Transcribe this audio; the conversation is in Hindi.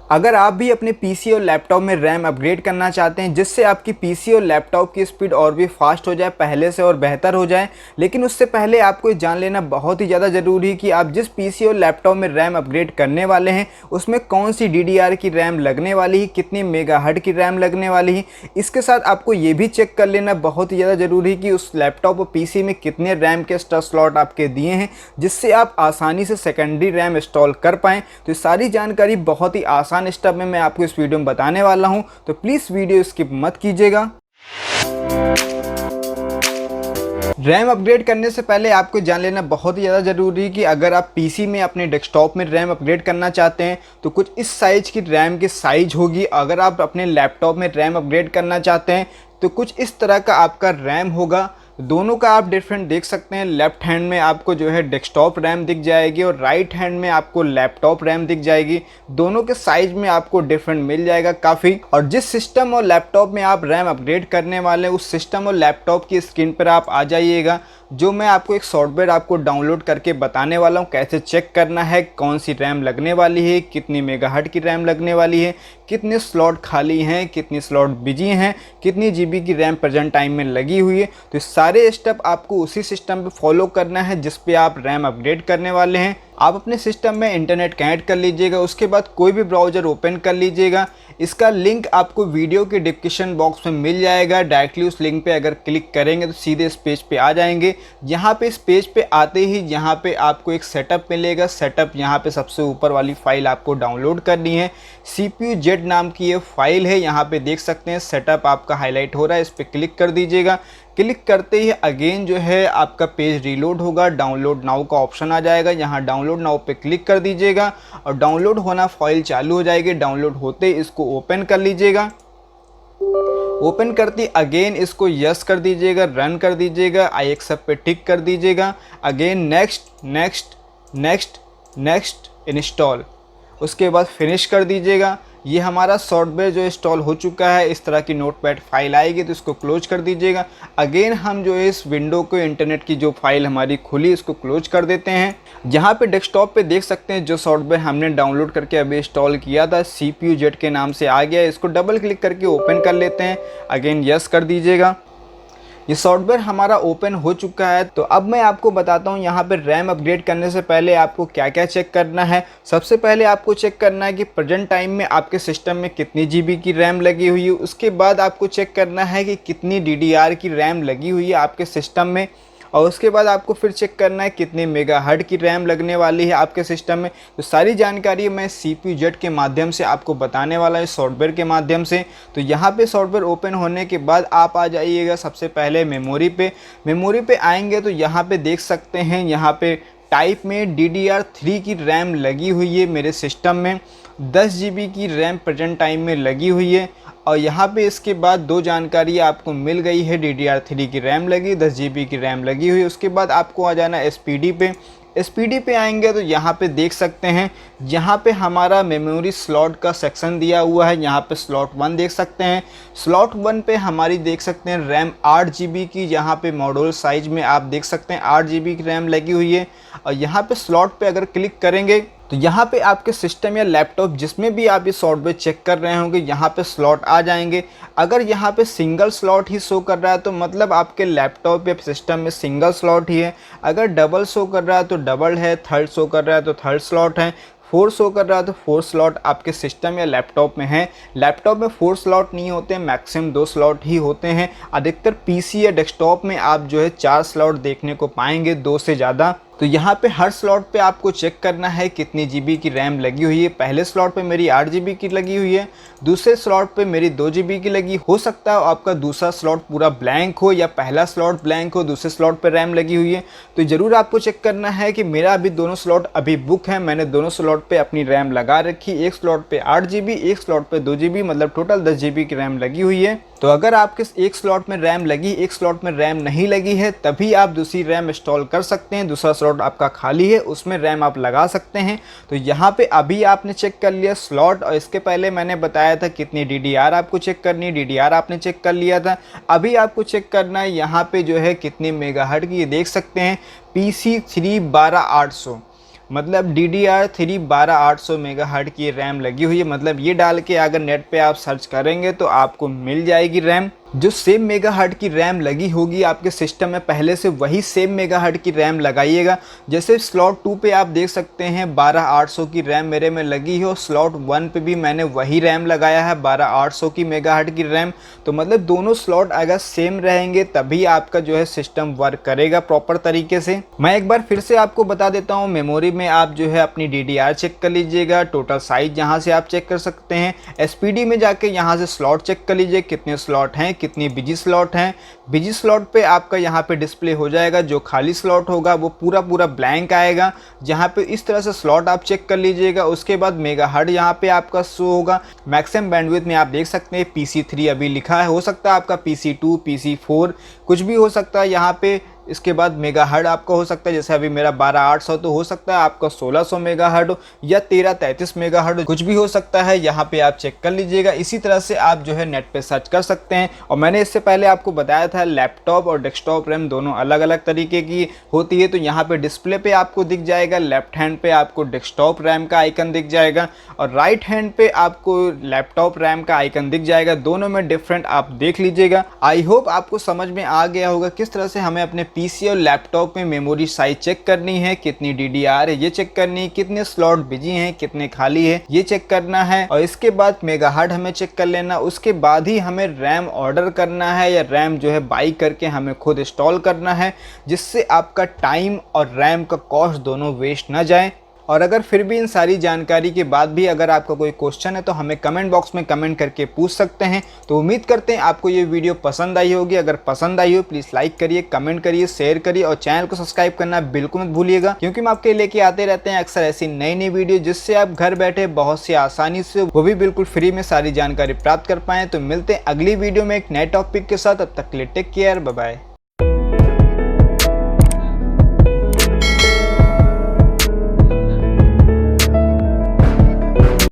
अगर आप भी अपने पीसी और लैपटॉप में रैम अपग्रेड करना चाहते हैं जिससे आपकी पीसी और लैपटॉप की स्पीड और भी फास्ट हो जाए, पहले से और बेहतर हो जाए, लेकिन उससे पहले आपको ये जान लेना बहुत ही ज़्यादा ज़रूरी है कि आप जिस पीसी और लैपटॉप में रैम अपग्रेड करने वाले हैं उसमें कौन सी DDR की रैम लगने वाली है, कितनी मेगाहर्ट्ज़ की रैम लगने वाली है। इसके साथ आपको ये भी चेक कर लेना बहुत ही ज़्यादा ज़रूरी है कि उस लैपटॉप और पीसी में कितने रैम के एक्स्ट्रा स्लॉट आपके दिए हैं जिससे आप आसानी से सेकेंडरी रैम इंस्टॉल कर पाएँ। तो ये सारी जानकारी बहुत ही आसान स्टेप में मैं आपको इस वीडियो में बताने वाला हूं, तो प्लीज वीडियो स्किप मत कीजिएगा। रैम अपग्रेड करने से पहले आपको जान लेना बहुत ही ज़्यादा ज़रूरी है कि अगर आप पीसी में अपने डेस्कटॉप में रैम अपग्रेड करना चाहते हैं तो कुछ इस साइज की रैम की साइज होगी। अगर आप अपने लैपटॉप में रैम अपग्रेड करना चाहते हैं तो कुछ इस तरह का आपका रैम होगा। दोनों का आप डिफरेंट देख सकते हैं। लेफ्ट हैंड में आपको जो है डेस्कटॉप रैम दिख जाएगी और राइट हैंड में आपको लैपटॉप रैम दिख जाएगी। दोनों के साइज में आपको डिफरेंट मिल जाएगा काफ़ी। और जिस सिस्टम और लैपटॉप में आप रैम अपग्रेड करने वाले हैं उस सिस्टम और लैपटॉप की स्क्रीन पर आप आ जाइएगा, जो मैं आपको एक सॉफ्टवेयर आपको डाउनलोड करके बताने वाला हूँ कैसे चेक करना है कौन सी रैम लगने वाली है, कितनी मेगाहर्ट्ज़ की रैम लगने वाली है, कितने स्लॉट खाली हैं, कितनी स्लॉट बिजी हैं, कितनी GB की रैम प्रेजेंट टाइम में लगी हुई है। तो सारे स्टेप आपको उसी सिस्टम पे फॉलो करना है जिस पे आप रैम अपग्रेड करने वाले हैं। आप अपने सिस्टम में इंटरनेट कनेक्ट कर लीजिएगा, उसके बाद कोई भी ब्राउज़र ओपन कर लीजिएगा। इसका लिंक आपको वीडियो के डिस्क्रिप्शन बॉक्स में मिल जाएगा। डायरेक्टली उस लिंक पे अगर क्लिक करेंगे तो सीधे इस पेज पे आ जाएंगे। यहाँ पे इस पेज पे आते ही यहाँ पे आपको एक सेटअप मिलेगा। सेटअप यहाँ पे सबसे ऊपर वाली फाइल आपको डाउनलोड करनी है। CPU-Z नाम की ये फाइल है, यहाँ पे देख सकते हैं सेटअप आपका हाईलाइट हो रहा है, इस पर क्लिक कर दीजिएगा। क्लिक करते ही अगेन जो है आपका पेज रीलोड होगा, डाउनलोड नाउ का ऑप्शन आ जाएगा। यहाँ डाउनलोड नाउ पे क्लिक कर दीजिएगा और डाउनलोड होना फाइल चालू हो जाएगी। डाउनलोड होते इसको ओपन कर लीजिएगा। ओपन करती अगेन इसको यस कर दीजिएगा, रन कर दीजिएगा, आई एक्सेप्ट पे टिक कर दीजिएगा। Again next next next next install, उसके बाद फिनिश कर दीजिएगा। ये हमारा सॉफ्टवेयर जो इंस्टॉल हो चुका है, इस तरह की नोटपैड फाइल आएगी तो इसको क्लोज कर दीजिएगा। अगेन हम जो है इस विंडो को इंटरनेट की जो फाइल हमारी खुली इसको क्लोज कर देते हैं। यहाँ पे डेस्कटॉप पे देख सकते हैं जो सॉफ्टवेयर हमने डाउनलोड करके अभी इंस्टॉल किया था CPU-Z के नाम से आ गया। इसको डबल क्लिक करके ओपन कर लेते हैं। अगेन यस कर दीजिएगा। ये सॉफ्टवेयर हमारा ओपन हो चुका है। तो अब मैं आपको बताता हूँ यहाँ पे रैम अपग्रेड करने से पहले आपको क्या क्या चेक करना है। सबसे पहले आपको चेक करना है कि प्रेजेंट टाइम में आपके सिस्टम में कितनी GB की रैम लगी हुई है। उसके बाद आपको चेक करना है कि कितनी DDR की रैम लगी हुई है आपके सिस्टम में। और उसके बाद आपको फिर चेक करना है कितने मेगाहर्ट्ज़ की रैम लगने वाली है आपके सिस्टम में। तो सारी जानकारी मैं CPU-Z के माध्यम से आपको बताने वाला है, सॉफ्टवेयर के माध्यम से। तो यहाँ पे सॉफ्टवेयर ओपन होने के बाद आप आ जाइएगा सबसे पहले मेमोरी पे। मेमोरी पे आएंगे तो यहाँ पे देख सकते हैं यहाँ पे टाइप में DDR3 की रैम लगी हुई है मेरे सिस्टम में। 10 GB की रैम प्रेजेंट टाइम में लगी हुई है। और यहाँ पे इसके बाद दो जानकारी आपको मिल गई है। DDR3 की रैम लगी, 10 GB की रैम लगी हुई। उसके बाद आपको आ जाना SPD पे। SPD पे आएंगे तो यहाँ पे देख सकते हैं, यहाँ पे हमारा मेमोरी स्लॉट का सेक्शन दिया हुआ है। यहाँ पे स्लॉट 1 देख सकते हैं। स्लॉट 1 पे हमारी देख सकते हैं रैम 8 GB की, यहाँ पे मॉड्यूल साइज में आप देख सकते हैं 8 GB की रैम लगी हुई है। और यहाँ पे स्लॉट पे अगर क्लिक करेंगे तो यहाँ पे आपके सिस्टम या लैपटॉप जिसमें भी आप ये सॉफ्टवेयर चेक कर रहे होंगे यहाँ पे स्लॉट आ जाएंगे। अगर यहाँ पे सिंगल स्लॉट ही शो कर रहा है तो मतलब आपके लैपटॉप या सिस्टम में सिंगल स्लॉट ही है। अगर डबल शो कर रहा है तो डबल है, थर्ड शो कर रहा है तो थर्ड स्लॉट है, 4 शो कर रहा है तो 4 स्लॉट आपके सिस्टम या लैपटॉप में है। लैपटॉप में 4 स्लॉट नहीं होते हैं, मैक्सिमम 2 स्लॉट ही होते हैं। अधिकतर PC या डेस्कटॉप में आप जो है 4 स्लॉट देखने को पाएंगे, 2 से ज़्यादा। तो यहाँ पे हर स्लॉट पे आपको चेक करना है कितनी GB की रैम लगी हुई है। पहले स्लॉट पे मेरी 8 GB की लगी हुई है, दूसरे स्लॉट पे मेरी 2 GB की लगी। हो सकता है आपका दूसरा स्लॉट पूरा ब्लैंक हो या पहला स्लॉट ब्लैंक हो, दूसरे स्लॉट पे रैम लगी हुई है। तो ज़रूर आपको चेक करना है कि मेरा अभी दोनों स्लॉट अभी बुक है, मैंने दोनों स्लॉट पे अपनी रैम लगा रखी। एक स्लॉट पे 8 GB, एक स्लॉट पे 2 GB, मतलब टोटल 10 GB की रैम लगी हुई है। तो अगर आपके एक स्लॉट में रैम लगी, एक स्लॉट में रैम नहीं लगी है, तभी आप दूसरी रैम इंस्टॉल कर सकते हैं। दूसरा स्लॉट आपका खाली है, उसमें रैम आप लगा सकते हैं। तो यहाँ पे अभी आपने चेक कर लिया स्लॉट, और इसके पहले मैंने बताया था कितनी DDR आपको चेक करनी है। DDR आपने चेक कर लिया था। अभी आपको चेक करना है यहाँ पे जो है कितनी मेगाहर्ट्ज़ की, ये देख सकते हैं PC3 12800। मतलब DDR3 12800 मेगाहर्ट्ज़ की रैम लगी हुई है। मतलब ये डाल के अगर नेट पे आप सर्च करेंगे तो आपको मिल जाएगी रैम। जो सेम मेगाहर्ट्ज़ की रैम लगी होगी आपके सिस्टम में पहले से, वही सेम मेगाहर्ट्ज़ की रैम लगाइएगा। जैसे स्लॉट 2 पे आप देख सकते हैं 12800 की रैम मेरे में लगी हो, स्लॉट 1 पे भी मैंने वही रैम लगाया है 12800 की मेगाहर्ट्ज़ की रैम। तो मतलब दोनों स्लॉट अगर सेम रहेंगे तभी आपका जो है सिस्टम वर्क करेगा प्रॉपर तरीके से। मैं एक बार फिर से आपको बता देता हूँ, मेमोरी में आप जो है अपनी DDR चेक कर लीजिएगा, टोटल साइज यहाँ से आप चेक कर सकते हैं। SPD में जाके यहाँ से स्लॉट चेक कर लीजिए कितने स्लॉट हैं, कितनी बिजी स्लॉट हैं। बिजी स्लॉट पे आपका यहाँ पे डिस्प्ले हो जाएगा, जो खाली स्लॉट होगा वो पूरा ब्लैंक आएगा। जहाँ पे इस तरह से स्लॉट आप चेक कर लीजिएगा। उसके बाद मेगाहर्ट्ज़ यहाँ पे आपका शो होगा। मैक्सिमम बैंडविड्थ में आप देख सकते हैं PC3 अभी लिखा है, हो सकता है आपका PC2 PC4 कुछ भी हो सकता है यहाँ पे। इसके बाद मेगाहर्ट्ज़ आपका हो सकता है, जैसे अभी मेरा 12800 तो हो सकता है आपका 1600 मेगाहर्ट्ज़ या 1333 मेगाहर्ट्ज़, कुछ भी हो सकता है। यहाँ पे आप चेक कर लीजिएगा। इसी तरह से आप जो है नेट पे सर्च कर सकते हैं। और मैंने इससे पहले आपको बताया था लैपटॉप और डेस्कटॉप रैम दोनों अलग अलग तरीके की होती है। तो यहाँ पे डिस्प्ले पे आपको दिख जाएगा, लेफ्ट हैंड पे आपको डेस्कटॉप रैम का आइकन दिख जाएगा और राइट हैंड पे आपको लैपटॉप रैम का आइकन दिख जाएगा। दोनों में डिफरेंट आप देख लीजिएगा। आई होप आपको समझ में आ गया होगा किस तरह से हमें अपने PC और लैपटॉप में मेमोरी साइज चेक करनी है, कितनी DDR है ये चेक करनी है, कितने स्लॉट बिजी हैं, कितने खाली है ये चेक करना है। और इसके बाद मेगाहर्ट्ज़ हमें चेक कर लेना। उसके बाद ही हमें रैम ऑर्डर करना है या रैम जो है बाई करके हमें खुद इंस्टॉल करना है, जिससे आपका टाइम और रैम का कॉस्ट दोनों वेस्ट ना जाए। और अगर फिर भी इन सारी जानकारी के बाद भी अगर आपका कोई क्वेश्चन है तो हमें कमेंट बॉक्स में कमेंट करके पूछ सकते हैं। तो उम्मीद करते हैं आपको ये वीडियो पसंद आई होगी। अगर पसंद आई हो प्लीज़ लाइक करिए, कमेंट करिए, शेयर करिए और चैनल को सब्सक्राइब करना बिल्कुल मत भूलिएगा, क्योंकि हम आपके लेके आते रहते हैं अक्सर ऐसी नई वीडियो, जिससे आप घर बैठे बहुत सी आसानी से, वो भी बिल्कुल फ्री में सारी जानकारी प्राप्त कर पाएँ। तो मिलते हैं अगली वीडियो में एक नए टॉपिक के साथ। अब तक के लिए टेक केयर, बाय बाय।